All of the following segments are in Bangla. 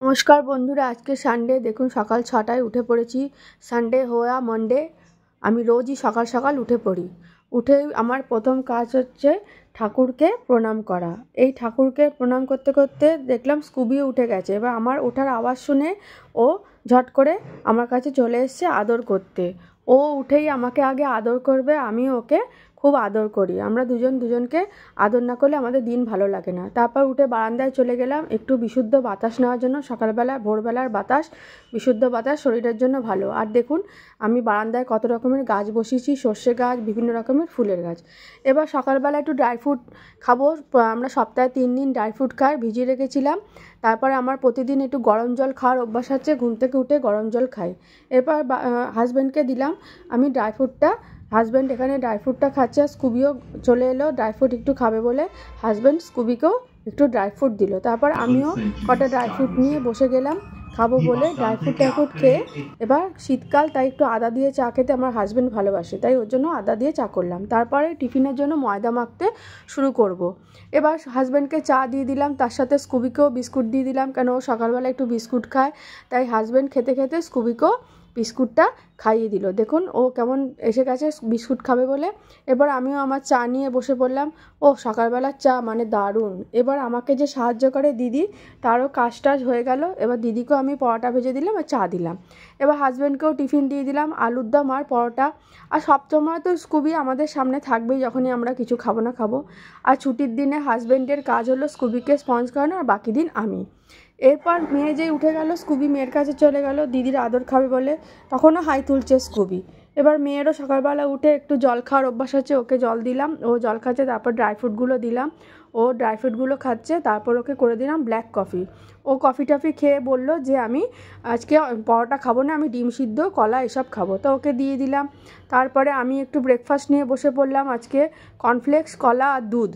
নমস্কার বন্ধুরা, আজকে সানডে। দেখুন সকাল 6টায় উঠে পড়েছি। সানডে হওয়া মন্ডে আমি রোজই সকাল সকাল উঠে পড়ি। উঠে আমার প্রথম কাজ হচ্ছে ঠাকুরকে প্রণাম করা। এই ঠাকুরকে প্রণাম করতে করতে দেখলাম স্কুবিও উঠে গেছে। এবার আমার ওঠার আওয়াজ শুনে ও ঝট করে আমার কাছে চলে এসছে আদর করতে। ও উঠেই আমাকে আগে আদর করবে, আমি ওকে খুব আদর করি। আমরা দুজন দুজনকে আদর না করলে আমাদের দিন ভালো লাগে না। তারপর উঠে বারান্দায় চলে গেলাম একটু বিশুদ্ধ বাতাস নেওয়ার জন্য। সকালবেলা ভোরবেলার বাতাস, বিশুদ্ধ বাতাস শরীরের জন্য ভালো। আর দেখুন আমি বারান্দায় কত রকমের গাছ বসিয়েছি, সর্ষে গাছ, বিভিন্ন রকমের ফুলের গাছ। এবার সকালবেলা একটু ড্রাই ফ্রুট খাবো। আমরা সপ্তাহে 3 দিন ড্রাই ফ্রুট খাই, ভিজিয়ে রেখেছিলাম। তারপরে আমার প্রতিদিন একটু গরম জল খাওয়ার অভ্যাস আছে, ঘুম থেকে উঠে গরম জল খাই। এরপর হাজব্যান্ডকে দিলাম আমি ড্রাই ফ্রুটটা। হাজব্যান্ড এখানে ড্রাই ফ্রুটটা খাচ্ছে, স্কুবিও চলে এলো ড্রাই ফ্রুট একটু খাবে বলে। হাজব্যান্ড স্কুবিকেও একটু ড্রাই ফ্রুট দিল। তারপর আমিও কটা ড্রাই ফ্রুট নিয়ে বসে গেলাম খাবো বলে। ড্রাই ফ্রুট খেয়ে এবার শীতকাল, তাই একটু আদা দিয়ে চা খেতে আমার হাজব্যান্ড ভালোবাসে, তাই ওর জন্য আদা দিয়ে চা করলাম। তারপরে টিফিনের জন্য ময়দা মাখতে শুরু করব। এবার হাজব্যান্ডকে চা দিয়ে দিলাম, তার সাথে স্কুবিকেও বিস্কুট দিয়ে দিলাম, কেন ও সকালবেলা একটু বিস্কুট খায়। তাই হাজব্যান্ড খেতে খেতে স্কুবিকেও বিস্কুটটা খাইয়ে দিল। দেখুন ও কেমন এসে গেছে বিস্কুট খাবে বলে। এবার আমিও আমার চা নিয়ে বসে পড়লাম। ও সকালবেলার চা মানে দারুণ। এবার আমাকে যে সাহায্য করে দিদি, তারও কাজ টাজ হয়ে গেল। এবার দিদিকেও আমি পরোটা ভেজে দিলাম আর চা দিলাম। এবার হাজব্যান্ডকেও টিফিন দিয়ে দিলাম, আলুর দম আর পরোটা। আর সবসময় তো স্কুবি আমাদের সামনে থাকবেই যখনই আমরা কিছু খাবো না খাবো। আর ছুটির দিনে হাজব্যান্ডের কাজ হলো স্কুবিকে স্পঞ্জ করানো, আর বাকি দিন আমি। এরপর মেয়ে যেই উঠে গেল, স্কুবি মেয়ের কাছে চলে গেল দিদির আদর খাবে বলে। তখনও হাই তুলছে স্কুবি। এবার মেয়েরও সকালবেলা উঠে একটু জল খাওয়ার অভ্যাস আছে, ওকে জল দিলাম, ও জল খাচ্ছে। তারপর ড্রাই ফ্রুটগুলো দিলাম, ও ড্রাই ফ্রুটগুলো খাচ্ছে। তারপর ওকে করে দিলাম ব্ল্যাক কফি। ও কফি টফি খেয়ে বললো যে আমি আজকে পরোটা খাবো না, আমি ডিম সিদ্ধ, কলা এসব খাবো। তো ওকে দিয়ে দিলাম। তারপরে আমি একটু ব্রেকফাস্ট নিয়ে বসে পড়লাম। আজকে কর্নফ্লেক্স, কলা আর দুধ,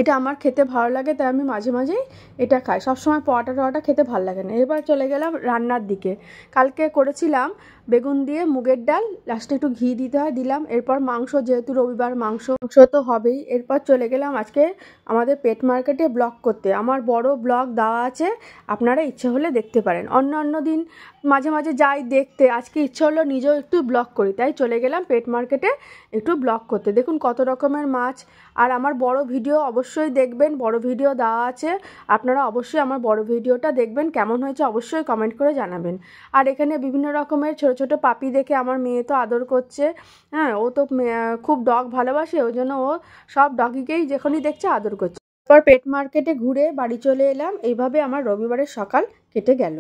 এটা আমার খেতে ভালো লাগে, তাই আমি মাঝে মাঝেই এটা খাই। সবসময় পরোটা খেতে ভালো লাগে না। এবার চলে গেলাম রান্নার দিকে। কালকে করেছিলাম বেগুন দিয়ে মুগের ডাল, লাস্টে একটু ঘি দিতে হয়, দিলাম। এরপর মাংস, যেহেতু রবিবার মাংস তো হবেই। এরপর চলে গেলাম আজকে আমাদের পেট মার্কেটে ব্লগ করতে। আমার বড় ব্লগ দেওয়া আছে, আপনারা ইচ্ছে হলে দেখতে পারেন। অন্য দিন মাঝে মাঝে যাই দেখতে, আজকে ইচ্ছে হলো নিজেও একটু ব্লগ করি, তাই চলে গেলাম পেট মার্কেটে একটু ব্লগ করতে। দেখুন কত রকমের মাছ। আর আমার বড় ভিডিও অবশ্যই দেখবেন, বড় ভিডিও দেওয়া আছে, আপনারা অবশ্যই আমার বড় ভিডিওটা দেখবেন। কেমন হয়েছে অবশ্যই কমেন্ট করে জানাবেন। আর এখানে বিভিন্ন রকমের ছোট ছোট পাপি দেখে আমার মেয়ে তো আদর করছে। হ্যাঁ, ও তো খুব ডগ ভালোবাসে, ওই জন্য ও সব ডগিকেই যখনই দেখছে আদর করছে। তারপর পেট মার্কেটে ঘুরে বাড়ি চলে এলাম। এইভাবে আমার রবিবারের সকাল কেটে গেল।